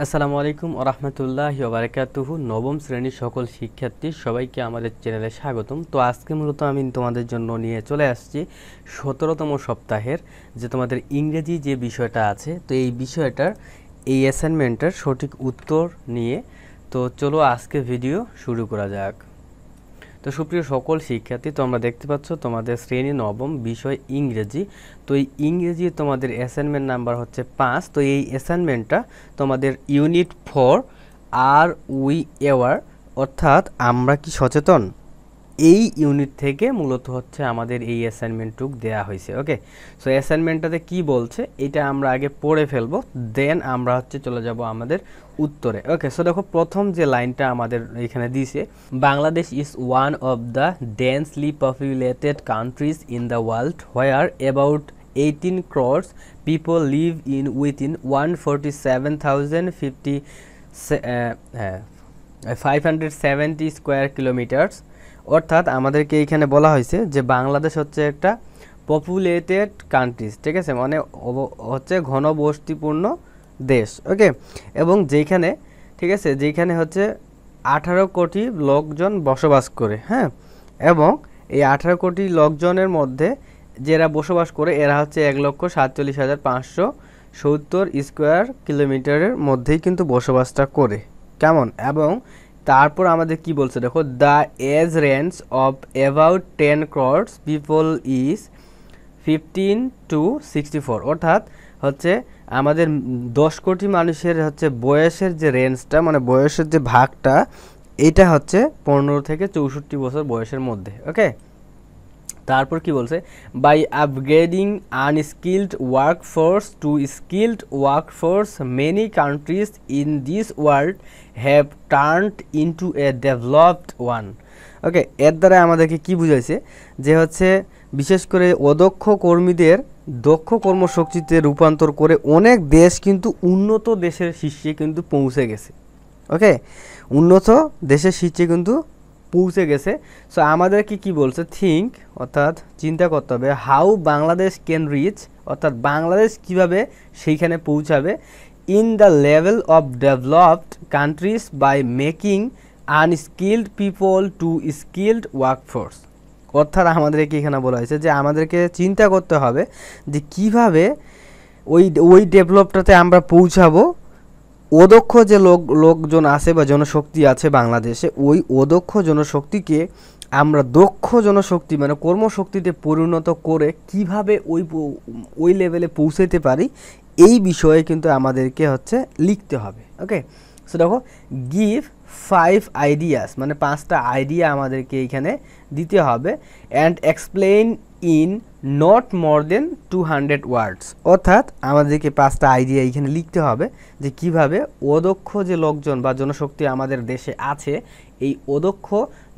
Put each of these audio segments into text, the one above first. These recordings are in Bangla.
আসসালামু আলাইকুম ওয়া রাহমাতুল্লাহি ওয়া বারাকাতুহু। নবম শ্রেণীর সকল শিক্ষার্থী সবাইকে আমাদের চ্যানেলে স্বাগতম। তো আজকে মূলত আমি তোমাদের জন্য নিয়ে চলে আসছি 17তম সপ্তাহের যে তোমাদের ইংরেজি যে বিষয়টা আছে, তো এই বিষয়টার এই অ্যাসাইনমেন্টের সঠিক উত্তর নিয়ে। তো চলো আজকে ভিডিও শুরু করা যাক। তো সুপ্রিয় সকল শিক্ষার্থী, তোমরা দেখতে পাচ্ছ তোমাদের শ্রেণী নবম, বিষয় ইংরেজি। তো এই ইংরেজি তোমাদের অ্যাসাইনমেন্ট নাম্বার হচ্ছে 5। তো এই অ্যাসাইনমেন্টটা তোমাদের ইউনিট 4 আর উই অ্যাওয়ার, অর্থাৎ আমরা কি সচেতন, এই ইউনিট থেকে মূলত হচ্ছে আমাদের এই অ্যাসাইনমেন্টটুক দেয়া হয়েছে। ওকে, সো অ্যাসাইনমেন্টটাতে কি বলছে এটা আমরা আগে পড়ে ফেলবো, দেন আমরা হচ্ছে চলে যাব আমাদের উত্তরে। ওকে, সো দেখো প্রথম যে লাইনটা আমাদের এখানে দিয়েছে, Bangladesh is one of the densely populated countries in the world where about 18 crores people live in within 570 square kilometres. অর্থাৎ আমাদেরকে এইখানে বলা হয়েছে যে বাংলাদেশ হচ্ছে একটা পপুলেটেড কান্ট্রিজ, ঠিক আছে, মানে হচ্ছে ঘনবসতিপূর্ণ দেশ। ওকে, এবং যেখানে, ঠিক আছে, যেখানে হচ্ছে 18 কোটি লোকজন বসবাস করে। হ্যাঁ, এবং এই 18 কোটি লোকজনের মধ্যে যারা বসবাস করে এরা হচ্ছে 1,47,570 স্কোয়ার কিলোমিটারের মধ্যেই কিন্তু বসবাসটা করে। কেমন? এবং তারপর আমাদের কি বলছে দেখো, the age range of about 10 crores people is 15 to 64। অর্থাৎ হচ্ছে আমাদের 10 কোটি মানুষের হচ্ছে বয়সের যে রেঞ্জটা, মানে বয়সের যে ভাগটা, এটা হচ্ছে 15 থেকে 64 বছর বয়সের মধ্যে। ওকে, তারপর কি বলছে, by upgrading unskilled workforce to skilled workforce many countries in this world have turned into a developed one. Okay, এর দ্বারা আমাদেরকে কি বুঝাইছে যে হচ্ছে বিশেষ করে অদক্ষ কর্মীদের দক্ষ কর্মশক্তিতে রূপান্তর করে অনেক দেশ কিন্তু উন্নত দেশের শীর্ষে কিন্তু পৌঁছে গেছে। ওকে, উন্নত দেশের শীর্ষে কিন্তু পৌঁছে গেছে। সো আমাদেরকে কি বলছে, থিঙ্ক, অর্থাৎ চিন্তা করতে হবে, হাউ বাংলাদেশ ক্যান রিচ, অর্থাৎ বাংলাদেশ কিভাবে সেইখানে পৌঁছাবে, in the level of developed countries by making unskilled people to skilled workforce. অর্থাৎ আমাদেরকে এখানে বলা হয়েছে যে আমাদেরকে চিন্তা করতে হবে যে কিভাবে ওই ডেভেলপটাতে আমরা পৌঁছাবো। অদক্ষ যে লোকজন আছে বা জনশক্তি আছে বাংলাদেশে, ওই অদক্ষ জনশক্তিকে আমরা দক্ষ জনশক্তি মানে কর্মশক্তিতে পরিণত করে কিভাবে ওই লেভেলে পৌঁছাতে পারি, এই বিষয়ে কিন্তু আমাদেরকে হচ্ছে লিখতে হবে। ওকে, সো দেখো, গিভ 5 আইডিয়াস, মানে 5টা আইডিয়া আমাদেরকে এইখানে দিতে হবে, and explain in not more than 200 words. অর্থাৎ আমাদেরকে 5টা আইডিয়া এইখানে লিখতে হবে যে কিভাবে অদক্ষ যে লোকজন বা জনশক্তি আমাদের দেশে আছে, এই অদক্ষ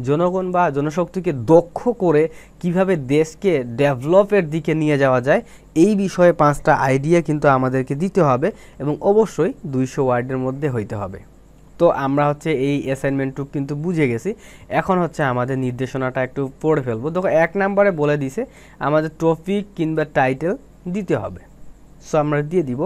জনগণ বা জনশক্তিকে দক্ষ করে কিভাবে দেশকে ডেভেলপের দিকে নিয়ে যাওয়া যায়, এই বিষয়ে 5টা আইডিয়া কিন্তু আমাদেরকে দিতে হবে, এবং অবশ্যই 200 ওয়ার্ডের মধ্যে হইতে হবে। তো আমরা হচ্ছে এই অ্যাসাইনমেন্টটুকু কিন্তু বুঝে গেছি। এখন হচ্ছে আমাদের নির্দেশনাটা একটু পড়ে ফেলবো। দেখো 1 নম্বরে বলে দিছে আমাদের টপিক কিংবা টাইটেল দিতে হবে, সো আমরা দিয়ে দিব।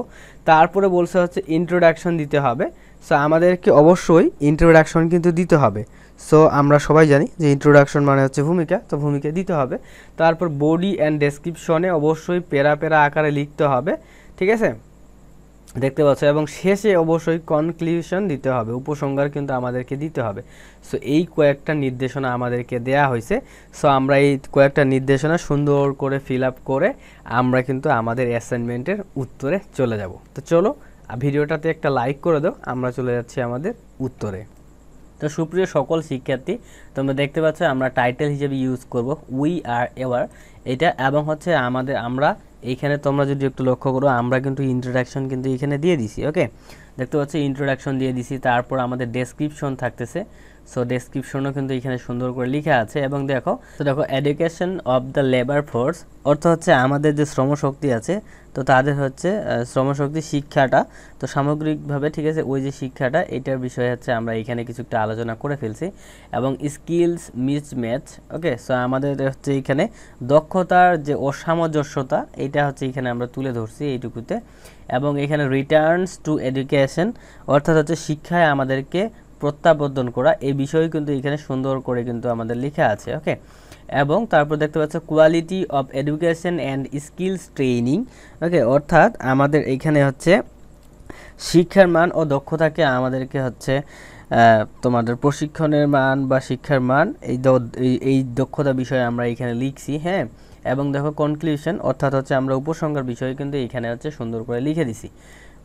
তারপরে বলছে হচ্ছে ইন্ট্রোডাকশন দিতে হবে, সো আমাদেরকে অবশ্যই ইন্ট্রোডাকশন কিন্তু দিতে হবে। সো আমরা সবাই জানি যে ইন্ট্রোডাকশন মানে হচ্ছে ভূমিকা, তো ভূমিকা দিতে হবে। তারপর বডি অ্যান্ড ডেসক্রিপশনে অবশ্যই প্যারা আকারে লিখতে হবে, ঠিক আছে, দেখতে পাচ্ছ। এবং শেষে অবশ্যই কনক্লুশন দিতে হবে, উপসংহার কিন্তু আমাদেরকে দিতে হবে। সো এই কয়েকটা নির্দেশনা আমাদেরকে দেয়া হয়েছে। সো আমরা এই কয়েকটা নির্দেশনা সুন্দর করে ফিল আপ করে আমরা কিন্তু আমাদের অ্যাসাইনমেন্টের উত্তরে চলে যাব। তো চলো ভিডিওটাতে একটা লাইক করে দাও, আমরা চলে যাচ্ছি আমাদের উত্তরে। তো সুপ্রিয় সকল শিক্ষার্থী, তোমরা দেখতে পাচ্ছ আমরা টাইটেল হিসেবে ইউজ করব উই আর এভার এটা, এবং হচ্ছে আমরা এইখানে তোমরা যদি একটু লক্ষ্য করো আমরা কিন্তু ইন্ট্রোডাকশন কিন্তু এখানে দিয়ে দিছি। ওকে, দেখতে পাচ্ছ ইন্ট্রোডাকশন দিয়ে দিছি, তারপর আমাদের ডেসক্রিপশন থাকতেছে। সো ডেসক্রিপশনও কিন্তু এখানে সুন্দর করে লেখা আছে। এবং দেখো education of the labour force অর্থ হচ্ছে আমাদের যে শ্রমশক্তি আছে, তো তাদের হচ্ছে শ্রমশক্তি শিক্ষাটা, তো সামগ্রিকভাবে ঠিক আছে ওই যে শিক্ষাটা, এটার বিষয়ে হচ্ছে আমরা এখানে কিছু একটা আলোচনা করে ফেলছি। এবং স্কিলস মিসম্যাচ, ওকে, সো আমাদের হচ্ছে এখানে দক্ষতার যে অসামঞ্জস্যতা, এটা হচ্ছে এখানে আমরা তুলে ধরছি এইটুকুতে। এবং এখানে রিটার্নস টু এডুকেশন অর্থাৎ হচ্ছে শিক্ষায় আমাদেরকে প্রত্যাবর্তন করা, এই বিষয় কিন্তু এখানে সুন্দর করে কিন্তু আমাদের লেখা আছে। ওকে, এবং তারপর দেখতে পাচ্ছ quality of education and skills training. Okay, অর্থাৎ আমাদের এখানে হচ্ছে শিক্ষার মান ও দক্ষতাকে আমাদেরকে হচ্ছে তোমাদের প্রশিক্ষণের মান বা শিক্ষার মান, এই দক্ষতা বিষয়ে আমরা এখানে লিখছি। হ্যাঁ, এবং দেখো কনক্লুশন অর্থাৎ হচ্ছে আমরা উপসংহার বিষয়ে কিন্তু এখানে হচ্ছে সুন্দর করে লিখে দিছি।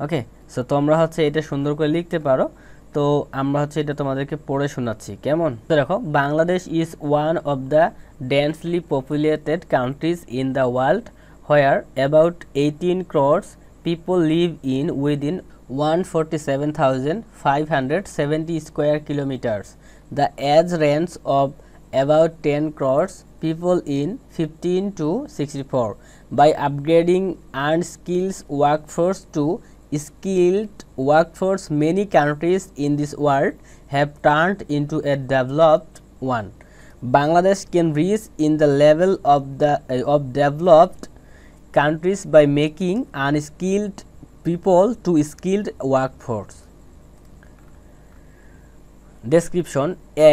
ওকে, সো তোমরা হচ্ছে এটা সুন্দর করে লিখতে পারো। তো আমরা হচ্ছে এটা তোমাদেরকে পড়ে শোনাচ্ছি, কেমন? তো দেখো, Bangladesh is one of the densely populated countries in the world where about 18 crores people live in within 147,570 square kilometers. The age range of about 10 crores people in 15 to 64. By upgrading unskilled workforce to skilled workforce, many countries in this world have turned into a developed one. Bangladesh can reach in the level of developed countries by making unskilled people to skilled workforce. Description: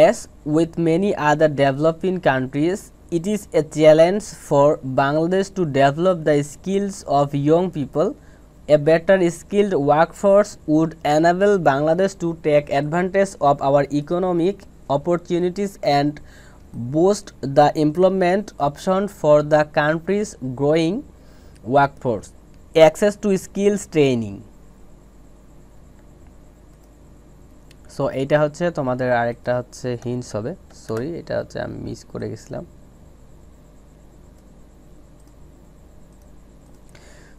as with many other developing countries, it is a challenge for Bangladesh to develop the skills of young people. A better skilled workforce would enable Bangladesh to take advantage of our economic opportunities and boost the employment option for the country's growing workforce. Access to skills training. So এইটা হচ্ছে তোমাদের আরেকটা হচ্ছে হিন্টস হবে, সরি এটা হচ্ছে আমি মিস করে গেছিলাম।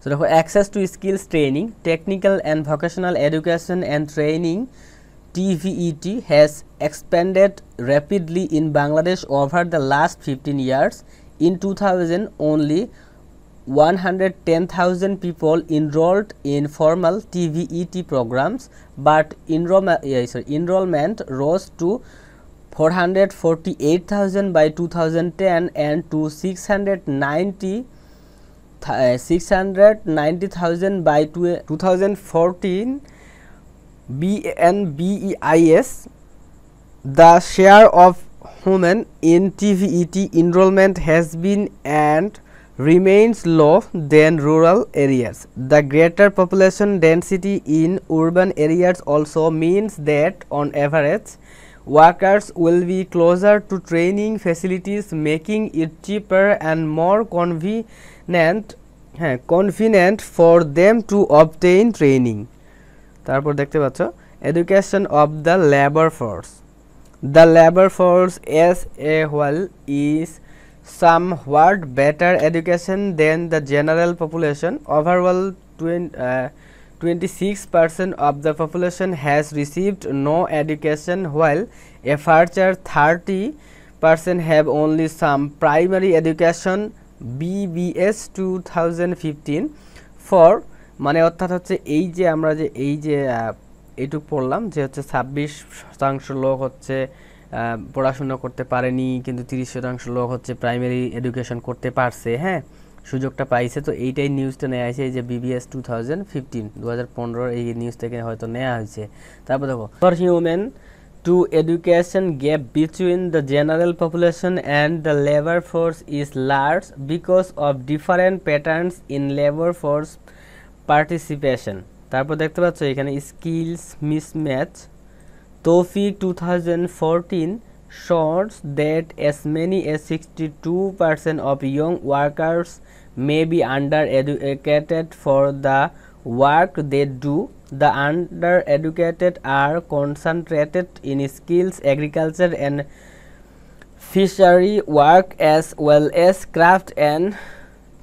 So দেখো, access to skills training, technical and vocational education and training TVET has expanded rapidly in Bangladesh over the last 15 years. In 2000, only 110,000 people enrolled in formal TVET programs, but enrollment rose to 448,000 by 2010 and to 690,000 by 2014. BNBEIS, the share of women in TVET enrollment has been and remains low than rural areas. The greater population density in urban areas also means that on average workers will be closer to training facilities, making it cheaper and more convenient for them to obtain training. তারপর দেখতে পাচ্ছ education of the labor force. The labor force as a whole is somewhat better education than the general population. Overall, 26% of the population has received no education, while a further 30% have only some primary education. BBS 2015 for মানে অর্থাৎ হচ্ছে এই যে আমরা যে এইটুকু পড়লাম যে হচ্ছে 26% লোক হচ্ছে পড়াশোনা করতে পারেনি, কিন্তু 30% লোক হচ্ছে প্রাইমারি এডুকেশন করতে পারছে, হ্যাঁ সুযোগটা পাইছে। তো এইটাই নিউজটা নেওয়া হয়েছে, এই যে BBS 2015 এই নিউজ থেকে হয়তো নেওয়া হয়েছে। তারপর দেখো, for human to education gap between the general population and the labor force is large because of different patterns in labor force participation. তারপর দেখতে পাচ্ছ এখানে skills mismatch. Tawfiq 2014 shows that as many as 62% of young workers may be undereducated for the work they do. The undereducated are concentrated in skills, agriculture and fishery work, as well as craft and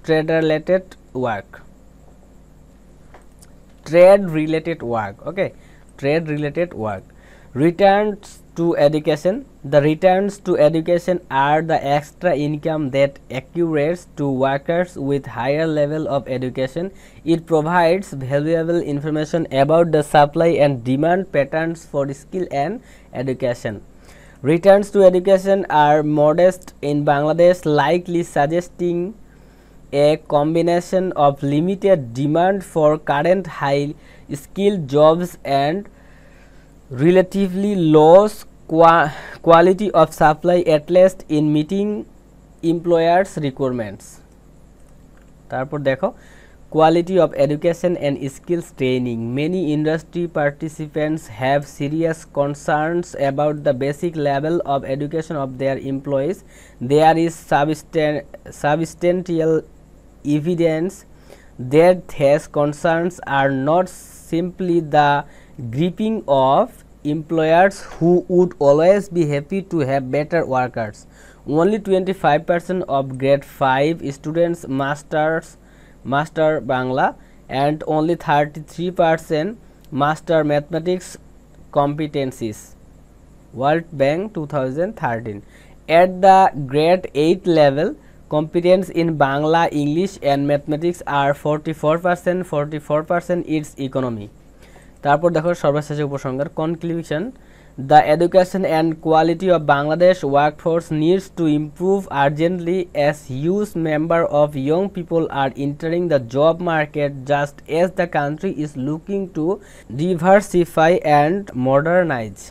trade-related work. Okay, trade-related work. Returns to education. The returns to education are the extra income that accrues to workers with higher level of education. It provides valuable information about the supply and demand patterns for skill and education. Returns to education are modest in Bangladesh, likely suggesting a combination of limited demand for current high skilled jobs and relatively low quality of supply, at least in meeting employers requirements. তারপর দেখো quality of education and skills training. Many industry participants have serious concerns about the basic level of education of their employees. There is substantial evidence that these concerns are not simply the gripping of employers who would always be happy to have better workers. Only 25% of grade 5 students master Bangla and only 33% master mathematics competencies. World Bank 2013. At the grade 8 level, competence in Bangla, English and mathematics are 44% its economy. তারপর দেখো সর্বশেষ উপসংহার conclusion. The education and quality of Bangladesh workforce needs to improve urgently as huge number of young people are entering the job market just as the country is looking to diversify and modernize.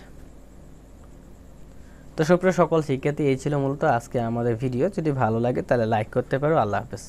তো সুপ্রিয় সকল শিক্ষার্থী, এই ছিল মূলত আজকে আমাদের ভিডিও। যদি ভালো লাগে তাহলে লাইক করতে পারো। আল্লাহ হাফেজ।